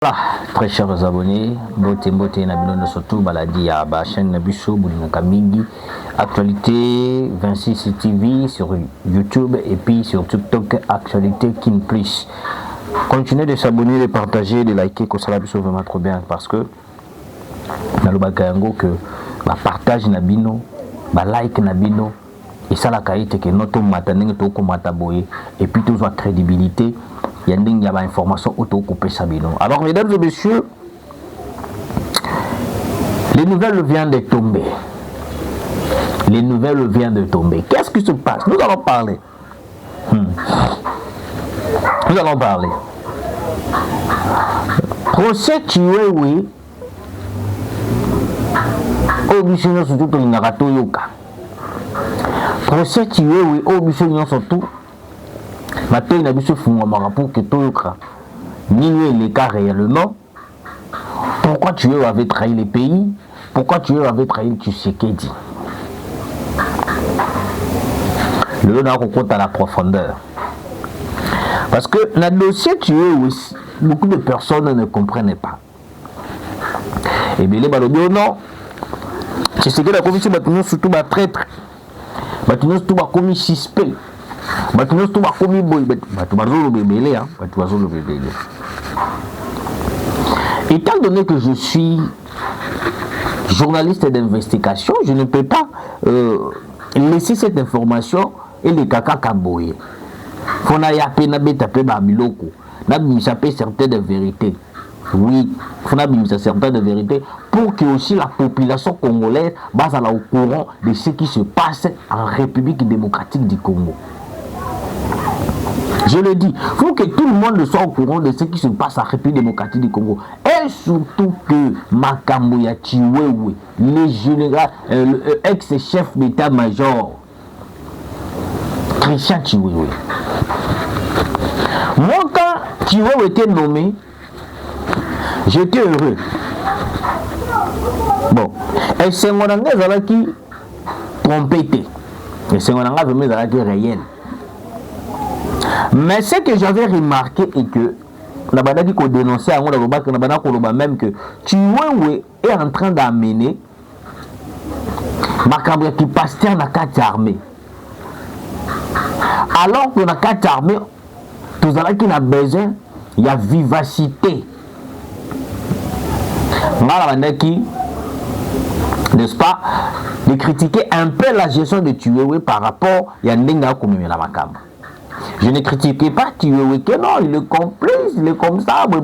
Voilà, très chers abonnés, Mbote Nabino surtout baladi à la chaîne Nabiso Kamingi, actualité 26 TV sur YouTube et puis sur TikTok, actualité Kin Plus. Continuez de s'abonner, de partager, de liker, que ça va vraiment trop bien parce que dans le bagayango que partage Nabino, like Nabino et ça la qualité que notre matin to komata boye et puis toujours crédibilité. Il y a des informations auto-coupées Sabino. Alors, mesdames et messieurs, les nouvelles viennent de tomber. Les nouvelles viennent de tomber. Qu'est-ce qui se passe? Nous allons parler. Nous allons parler. Procès tué, oui. Obissionnaire surtout pour l'Inagato Yoka. Procès tué, oui. Obissionnaire surtout. Maintenant, il a vu ce fondement pour que tout le les cas réellement. Pourquoi tu avais trahi les pays? Pourquoi tu avais trahi Tshisekedi? Le lieu compte à la profondeur. Parce que dans le dossier tué, beaucoup de personnes ne comprenaient pas. Et bien, les balobio, non. Tshisekedi a commis surtout ma traître. Maintenant, surtout ma commis suspect. Étant donné que je suis journaliste d'investigation, je ne peux pas laisser cette information et les caca kaboye. Faut na yape na betape babiloko, na bimisape certaines vérités. Oui, faut na bimisa certaines vérités pour que aussi la population congolaise base au courant de ce qui se passe en République démocratique du Congo. Je le dis, il faut que tout le monde soit au courant de ce qui se passe en République démocratique du Congo. Et surtout que Makamboya Chiwewe, le général, ex-chef d'état-major, Christian Chiwewe. Moi, quand Chiwewe était nommé, j'étais heureux. Bon, et c'est mon engagement qui trompé. Et c'est mon engagement qui réel. Mais ce que j'avais remarqué est que la bataille qui a dénoncé même que Chiwewe est en train d'amener Makamboya qui passe dans la carte armée. Alors que dans la carte armée, tout ça qui a besoin, il y a vivacité. N'est-ce pas, de critiquer un peu la gestion de Chiwewe par rapport à Yandenga Koumé la Makamba. Je ne critiquais pas Chiwewe, que non, il est complice, il est comme ça, on va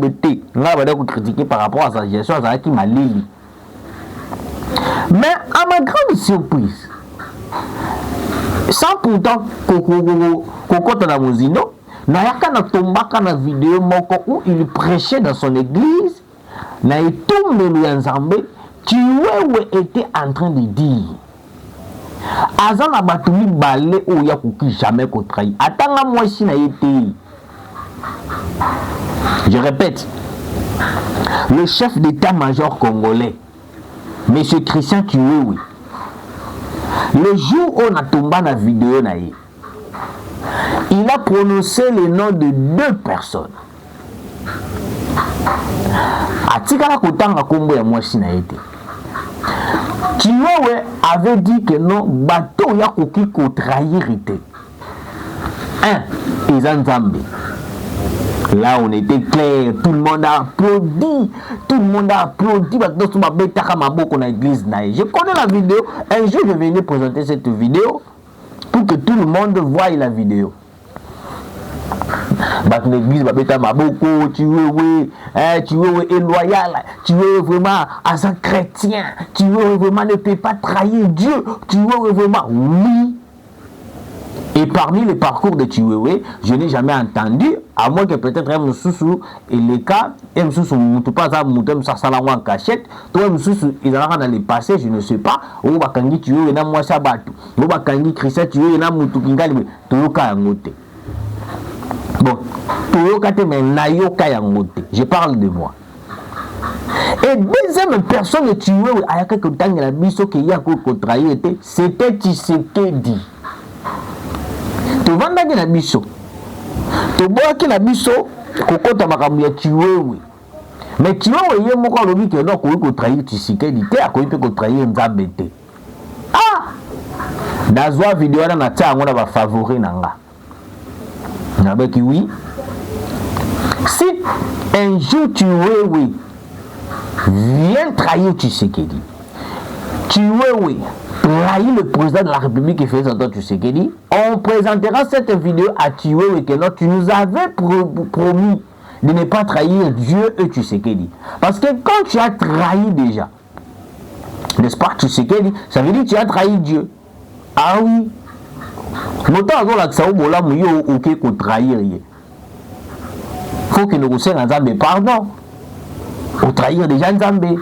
critiquer par rapport à sa gestion, ça qui m'a lié. Mais à ma grande surprise, sans pourtant Kokota na Mozino, Nayaka na tombaka na vidéo où il prêchait dans son église, na etumbe Nzambe, Chiwewe était en train de dire. Azana batumi balé ou yakuki jamais contrai. Atanga moi si na été. Je répète, le chef d'état-major congolais, monsieur Christian Chiwewe, le jour où on a tombé la vidéo naïe, il a prononcé le nom de deux personnes. Atikala kotanga kombo ya moi si na été. Chiwewe avait dit que non, bateau ya koki ko trahir était. Ils ont Nzambe. Là on était clair, tout le monde a applaudi, je connais la vidéo, un jour je vais venir présenter cette vidéo pour que tout le monde voie la vidéo. L'église babeta maboko, Chiwewe est loyal, Chiwewe vraiment à un chrétien, Chiwewe vraiment ne peut pas trahir Dieu, Chiwewe vraiment oui. Et parmi les parcours de Chiwewe, je n'ai jamais entendu, à moins que peut-être un Moussoussou et les cas, un Moussoussou ne pas ça, Moutem Sassalama en cachette, toi Moussoussou, il a dans les passés, je ne sais pas, ou Bakangi Chiwewe na moi Sabatu, ou Bakangi Christian Chiwewe na Moutou Kingali, Touka Ngote. Bon, je parle de moi. Et deuxième personne tuée, c'était Tshisekedi. Tu vas dans la biso. Tu vois que la biso, kokota makambu ya Chiwewe. Mais tu vois, il y a mon corps qui est là, qu'on trahir Tshisekedi, qu'on trahir Nzambe. Ah! Dans la vidéo, on a un favori. Oui. Si un jour tu viens trahir Tshisekedi, trahir le président de la République qui fait ça, Tshisekedi, on présentera cette vidéo à Tiwewe que non, tu nous avais promis de ne pas trahir Dieu et Tshisekedi. Parce que quand tu as trahi déjà, n'est-ce pas, Tshisekedi, ça veut dire que tu as trahi Dieu. Ah oui. Longtemps ago la tsao bola muyo oké ko trahir yé. Faut que nous roussons Nzambe pardon. Au trahir déjà Nzambe.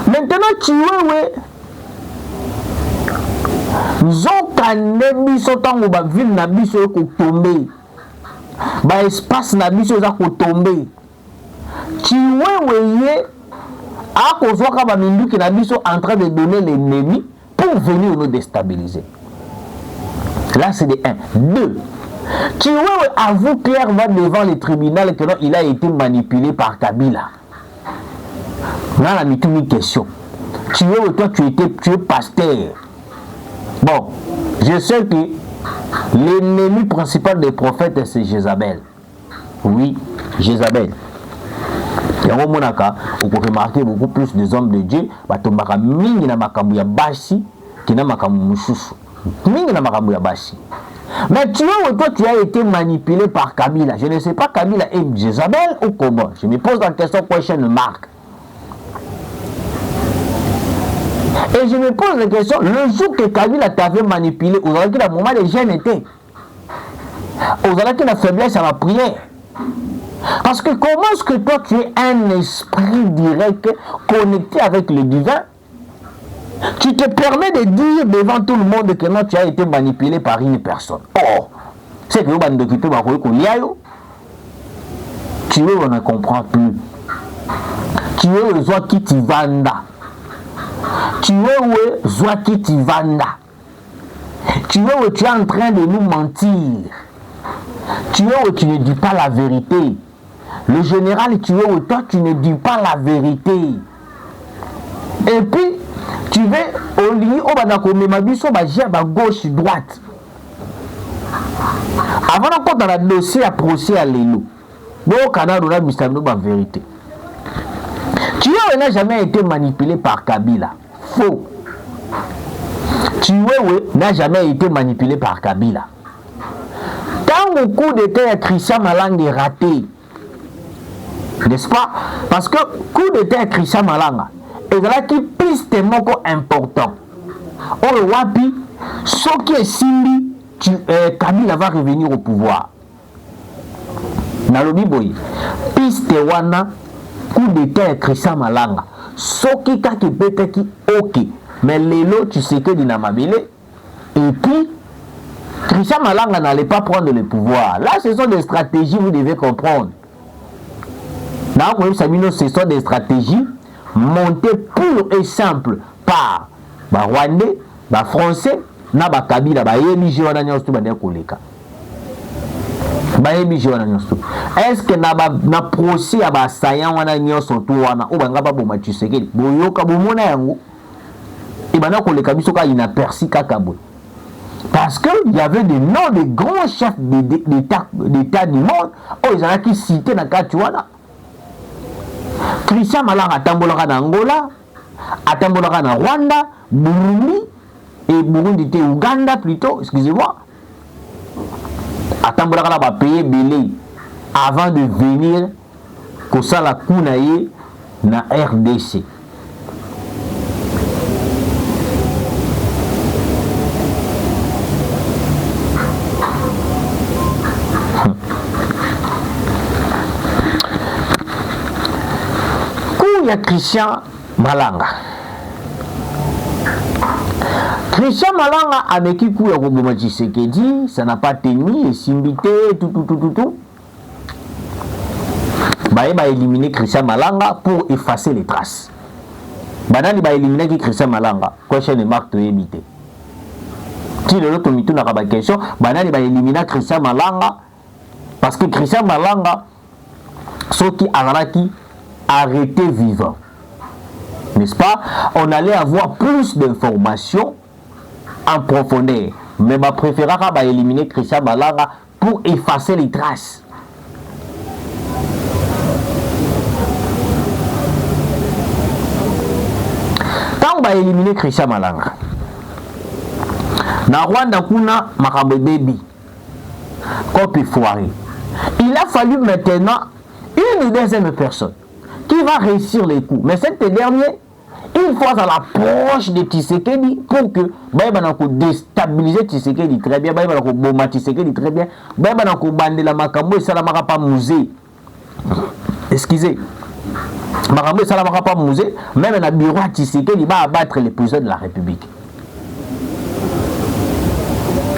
Maintenant tu nzokande biso tango ba ville na biso ko tomber. Ba espace na biso za ko tomber. Tu yé a ko zoka ba minduki na biso en train de donner l'ennemi pour venir nous déstabiliser. Là, c'est de 1. 2. Tiwewe avoue clairement devant le tribunal que non, il a été manipulé par Kabila. Là, la mis une question. Tiwewe, toi, tu es pasteur. Bon, je sais que l'ennemi principal des prophètes, c'est Jézabel. Oui, Jézabel. Et on peut remarquer beaucoup plus des hommes de Dieu. Batombaka mingi na makambu ya bashi qui na makambu mususu. Mais tu vois, toi, tu as été manipulé par Kabila. Je ne sais pas, Kabila est Jézabel ou comment. Je me pose la question, question marque. Et je me pose la question, le jour que Kabila t'avait manipulé, vous avez le moment des jeunes étaient. Vous avez la faiblesse à la prière. Parce que comment est-ce que toi, tu es un esprit direct connecté avec le divin? Tu te permets de dire devant tout le monde que non, tu as été manipulé par une personne. Oh, c'est que vous avez occupé ma tu veux, on ne comprend plus. Tu veux, soit qui t'y vanda. Tu veux, soit qui t'y vanda. Tu veux, tu es en train de nous mentir. Tu veux, tu ne dis pas la vérité. Le général, tu veux, toi, tu ne dis pas la vérité. Et puis, tu veux au lit au banako memabiso ba gauche droite. Avant encore dans le dossier à procès à l'élo. Bon Canada on a mistamno ba vérité. Tu n'a jamais été manipulé par Kabila. Faux. Tu n'a jamais été manipulé par Kabila. Tant au coup d'état à Christian Malanga est raté. N'est-ce pas? Parce que coup d'état à Christian Malanga et là qui piste moko important. Oh wapi, ce qui est simbi, Kabila va revenir au pouvoir. Nalobi boy, piste wana, coup d'état Christian Malanga. Ce qui kaki pete ki ok, mais lelo tu sais que dinamabile. Et puis, Christian Malanga n'allait pas prendre le pouvoir. Là, ce sont des stratégies, vous devez comprendre. Ce sont des stratégies montées pure et simple par Rwandais, Français, na Kabila, est-ce que na procès à Basayan wana nyonso to wana o banga ba boma Tshisekedi boyoka bomona yango et bana ko le kabiso ka inaperçu kaka bo parce que il y avait des noms de grands chefs d'état du monde oh ils ont qui cité na kati wana Christian Malanga atambolaka na Angola, atambolaka na Rwanda, Burundi et Burundi était Ouganda plutôt, excusez-moi. Atambolaka na ba pays belé avant de venir kosala kunaye na RDC. Il y a Christian Malanga. Christian Malanga avec qui coup ya Tshisekedi, ça n'a pas tenu, et simbité, tout. Bah, il va éliminer Christian Malanga pour effacer les traces. Banani va éliminer Christian Malanga. Question de marque de éviter. Si le lot n'a pas de question, Banani va éliminer Christian Malanga parce que Christian Malanga, ceux qui a arrêté vivant. N'est-ce pas? On allait avoir plus d'informations en profondeur. Mais ma préférence va éliminer Christian Malanga pour effacer les traces. Quand on va éliminer Christian Malanga, na Rwanda kuna makambo baby, copie foiré. Il a fallu maintenant une deuxième personne qui va réussir les coups. Mais cette dernière, une fois à l'approche de Tshisekedi, pour que Baïbanako déstabiliser Tshisekedi très bien, Baïbanako bomba Tshisekedi très bien, Baïbanako bande la makambo et salamara pas musée. Excusez. Makambo et salamara pas musée, même dans le bureau à Tshisekedi va abattre les présidents de la République.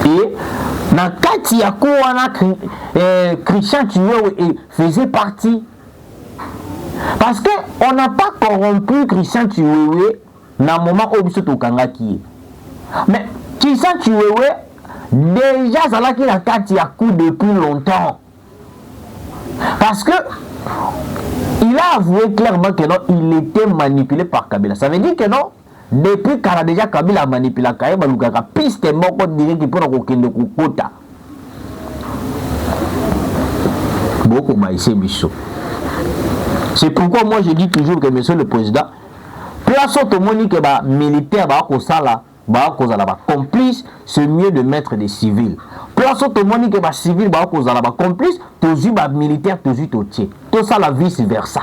Et dans Kati Yakouana, Christian Chiwewe faisait partie. Parce qu'on n'a pas corrompu Christian Chiwewe dans le moment où il est. Mais Christian Chiwewe, déjà, ça l'a qu'il a Kati Yakou depuis longtemps. Parce que il a avoué clairement que non, il était manipulé par Kabila. Ça veut dire que non, depuis qu'il a déjà Kabila manipulé Kabila, il a piste moko direct pour le kota. Beaucoup maïsé bicho. C'est pourquoi moi je dis toujours que monsieur le président, place autonomie que les militaires sont complices, c'est mieux de mettre des civils. Place autonomie que les civils sont complices, les militaires sont tout ça la vice versa.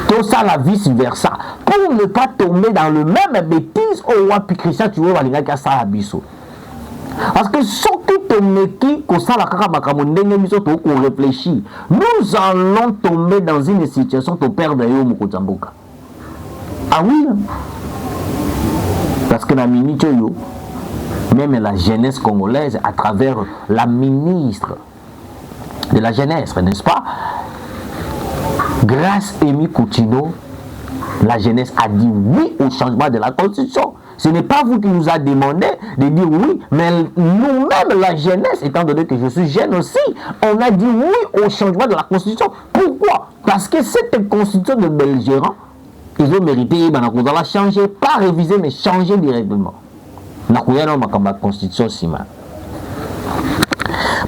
Tout ça la vice versa. Pour ne pas tomber dans le même bêtise au roi Christian, tu vois, il y a ça à biso. Parce que surtout qu'on réfléchit, nous allons tomber dans une situation de perdre Mokotsamboka. Ah oui, parce que la minute, même la jeunesse congolaise, à travers la ministre de la jeunesse, n'est-ce pas? Grâce à Emi Koutino, la jeunesse a dit oui au changement de la constitution. Ce n'est pas vous qui nous a demandé de dire oui, mais nous-mêmes, la jeunesse, étant donné que je suis jeune aussi, on a dit oui au changement de la constitution. Pourquoi? Parce que cette constitution de Belgérant, ils ont mérité, ils ont changé, pas réviser, mais changer directement. La constitution, c'est mal.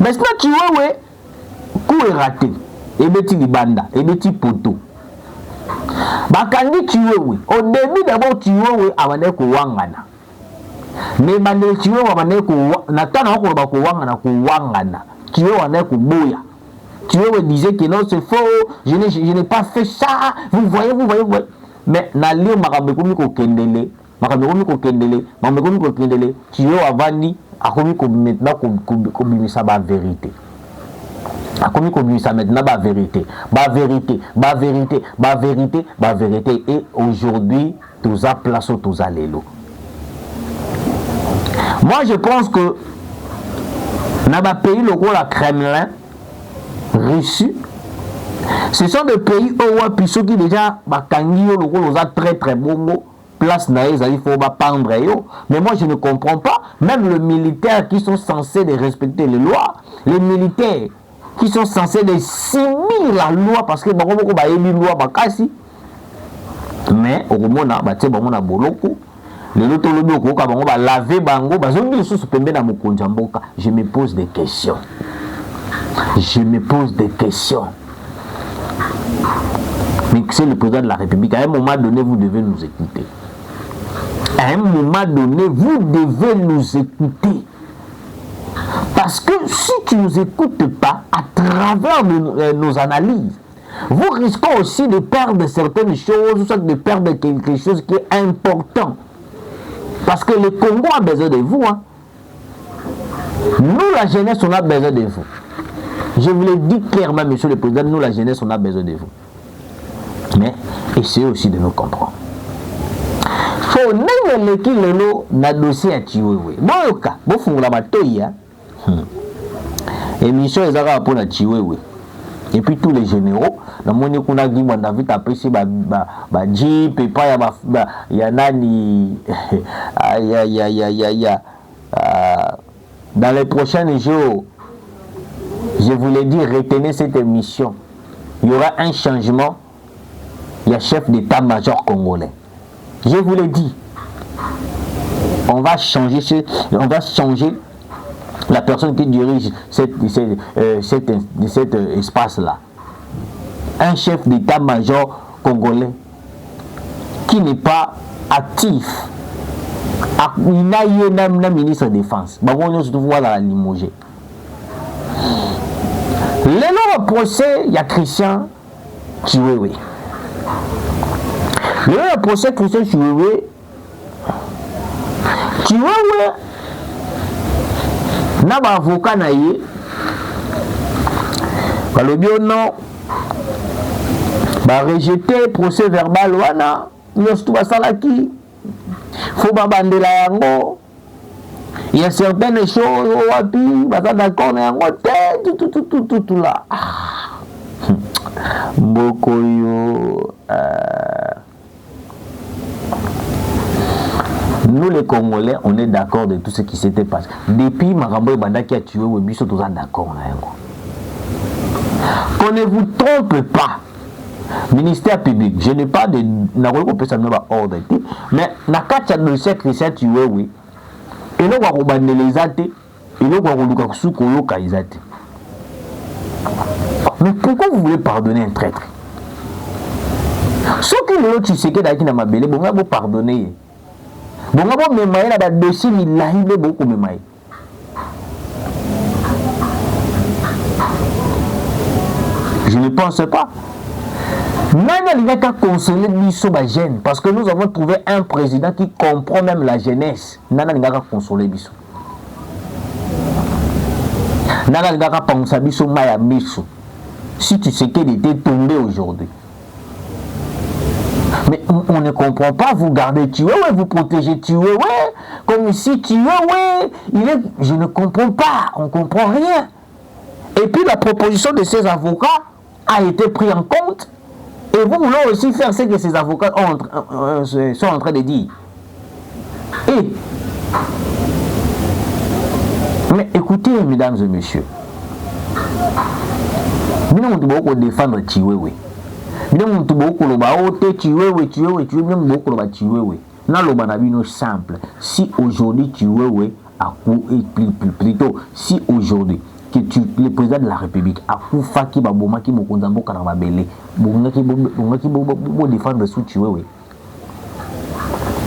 Maintenant, tu vois, oui, coup est raté. Et petit libanda, et petit poteau. Bakangi tuwe oui. Au début d'abord tuwe oui abane ko wangana. Mais bande tuwe abane ko natana ko ba ko wangana. Tuwe wane ko boya. Tuwe disait que non c'est faux, je n'ai pas fait ça. Vous voyez. Mais na lio makambe ko kendele. Makambe ko kendele. Tuwe avani akomi ko maintenant ko bimisa ba vérité. Comme il ça maintenant, vérité. Et aujourd'hui, tous à place ou tous à l'élo. Moi, je pense que dans les pays locaux, la Kremlin, Russie, ce sont des pays où ceux qui déjà, très très bon place il faut pendre. Mais moi, je ne comprends pas. Même les militaires qui sont censés de respecter les lois, les militaires qui sont censés de signer la loi parce que beaucoup ba élu loi bakasi mais au moment na batie bango na boloko le loto lobi ko ka bango ba laver bango bazongi lisusu pembe na mokonza mboka. Je me pose des questions. Mais c'est le président de la République. À un moment donné, vous devez nous écouter. Parce que si tu ne nous écoutes pas à travers nos analyses, vous risquez aussi de perdre certaines choses, soit de perdre quelque chose qui est important. Parce que le Congo a besoin de vous. Hein. Nous, la jeunesse, on a besoin de vous. Je vous l'ai dit clairement, monsieur le président, nous, la jeunesse, on a besoin de vous. Mais essayez aussi de nous comprendre. Faut même l'équilibre na dossier à Chiwewe. Bon, cas, bon, faut la bataille. Émission ezaka pour la Chiwewe. Et puis tous les généraux, dans mon écoute dit moi David après c'est ba jeep et pas ya nani dans les prochains jours, je voulais dire retenez cette émission. Il y aura un changement il y a chef d'état-major congolais. Je vous l'ai dit. On va changer la personne qui dirige cet espace-là. Un chef d'état-major congolais qui n'est pas actif. Il n'a eu un ministre de défense. On se trouve à limogé. Le procès, il y a Christian Chiwewe. Le procès Christian Chiwewe, n'a pas avocat naïe. Le bio non, va rejeter procès verbal wana, nous tout salaki. Faut pas bander la yango. Il y a certaines choses wapi, bah d'accord na yango tout là. Bokoyo. Nous les Congolais, on est d'accord de tout ce qui s'était passé. Depuis Marambo Banda qui a tué Webiso, tous d'accord. Qu'on ne vous trompe pas. Ministère public, je n'ai pas de ordre, mais Nakacha de ce Christian tué, oui. Et nous avons les athées, et nous avons le mais pourquoi vous voulez pardonner un traître? Ce que l'autre, tu sais que dans ma belle, bon, vous pardonner. Bon, vous m'aimez là, dans dossier, il a eu beaucoup m'aimé. Je ne pense pas. Nana il va consoler l'issue de jeune parce que nous avons trouvé un président qui comprend même la jeunesse. Nana il va consoler l'issue. Nana il va penser l'issue maya l'issue. Si tu sais qu'il était tombé aujourd'hui. Mais on ne comprend pas, vous gardez tuer, ouais, vous protégez tuer, ouais, comme si tuer, ouais, je ne comprends pas, on ne comprend rien. Et puis la proposition de ces avocats a été prise en compte. Et vous voulez aussi faire ce que ces avocats sont en train de dire. Mais écoutez, mesdames et messieurs, nous devons beaucoup défendre Chiwewe. Nous devons beaucoup le baoter Chiwewe. Nous devons simple. Si aujourd'hui Chiwewe a plutôt, si aujourd'hui que le président de la République a Koufa qui va bomber qui Mokonzambo Kanababele, qui va défendre sous Chiwewe.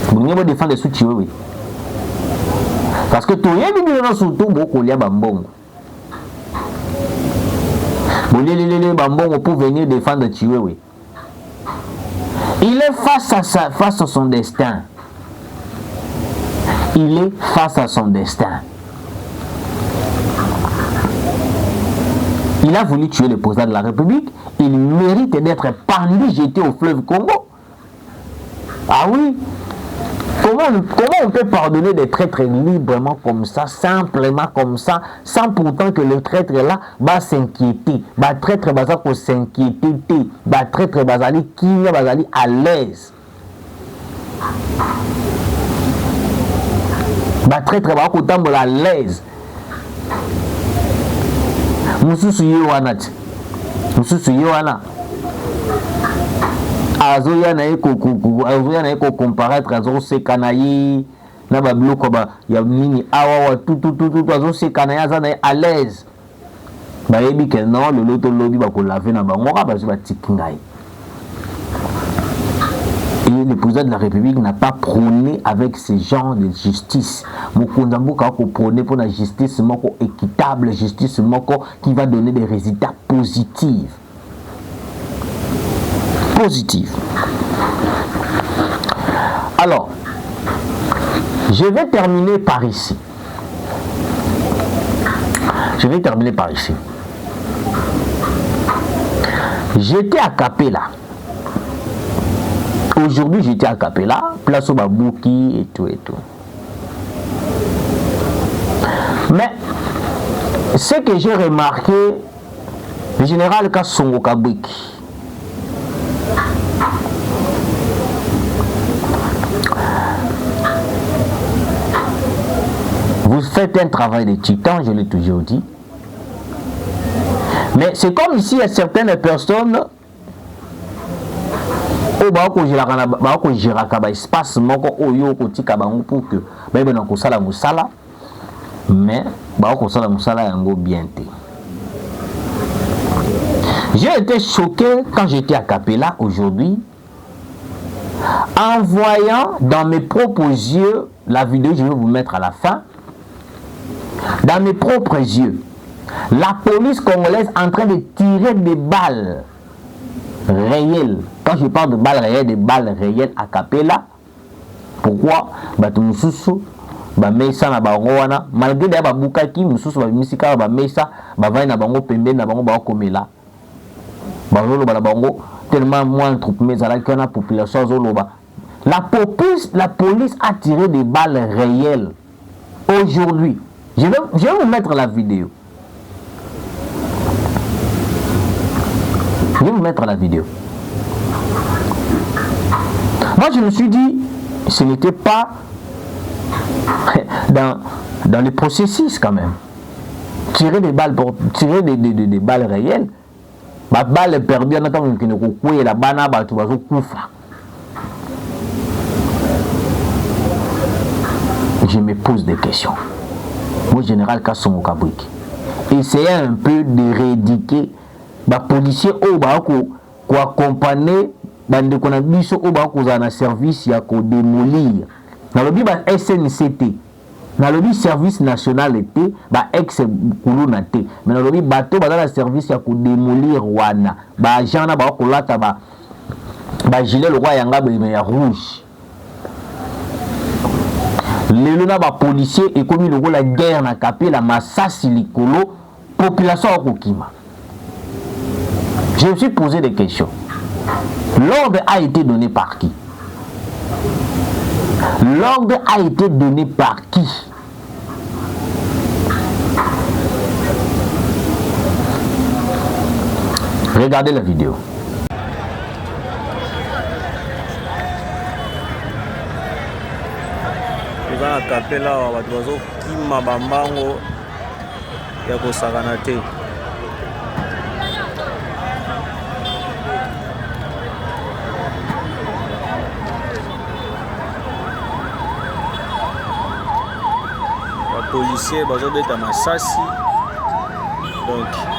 Vous devez défendre sous Chiwewe. Parce que tout le monde surtout beaucoup lié Bambongo. Les Bambongo pour venir défendre Chiwewe. Il est face à son destin. Il est face à son destin. Il a voulu tuer le président de la République. Il mérite d'être pendu, jeté au fleuve Congo. Ah oui. Comment on peut pardonner des traîtres librement comme ça, simplement comme ça, sans pourtant que le traître là va s'inquiéter. Le traître va s'inquiéter. Le traître va aller à l'aise. Le traître va à l'aise. Mususu Yohana. Azoya na eko comparaître azo sekanayi na ba bloko ba ya nini awa tout azo sekanayi azana à l'aise ba yebi que non le loto lobi ba ko laver na bango ka ba tikingai. Et le président de la République n'a pas prôné avec ce genre de justice. Mokonzambo ka ko prôner pour la justice moko équitable, justice moko qui va donner des résultats positifs. Alors, je vais terminer par ici. J'étais à Capella. Aujourd'hui, j'étais à Capella, place au Babouki et tout. Mais, ce que j'ai remarqué, le général Kassongo Kabwiki, vous faites un travail de titan, je l'ai toujours dit. Mais c'est comme ici, il y a certaines personnes o ba ko géraka ba espace moko oyo ko tika bango pour que ba yebena ko sala musala mais ba ko sala musala yango bien te. J'ai été choqué quand j'étais à Capella aujourd'hui en voyant dans mes propres yeux la vidéo, je vais vous mettre à la fin, dans mes propres yeux la police congolaise en train de tirer des balles réelles. Quand je parle de balles réelles, des balles réelles à Capella. Pourquoi? Bato mususu ba mesa na bango wana malgré da babukaki mususu ba misika ba mesa ba vai na bango pembe na bango ba komela ba lolo ba bango tellement moins troupe mais à la population zoloba. La police a tiré des balles réelles aujourd'hui. Je vais vous mettre la vidéo. Je vais vous mettre la vidéo. Moi, je me suis dit, ce n'était pas dans le processus quand même. Tirer des balles pour tirer des balles réelles. Ma balle perdue en attendant que nous coupions la banane, tu vas au koufa. Je me pose des questions. Moi, général Kassomo Kabwiki, essayez un peu d'éradiquer les policiers qui accompagnent les policiers qui ont un service à démolir. Dans le but SNCT, dans le but service national, ex-Kuluna T. Mais dans le but bateau, dans le service à démolir Wana. Agent na ba kolata ba gilet le roi yanga ya rouge. Les policiers et comme la guerre n'a capé la massacre likolo population au Kokima. Je me suis posé des questions. L'ordre a été donné par qui? L'ordre a été donné par qui? Regardez la vidéo. Na Capella watu bazokima bambango ya kosakana te. Ba policiers bazobeta masasi donc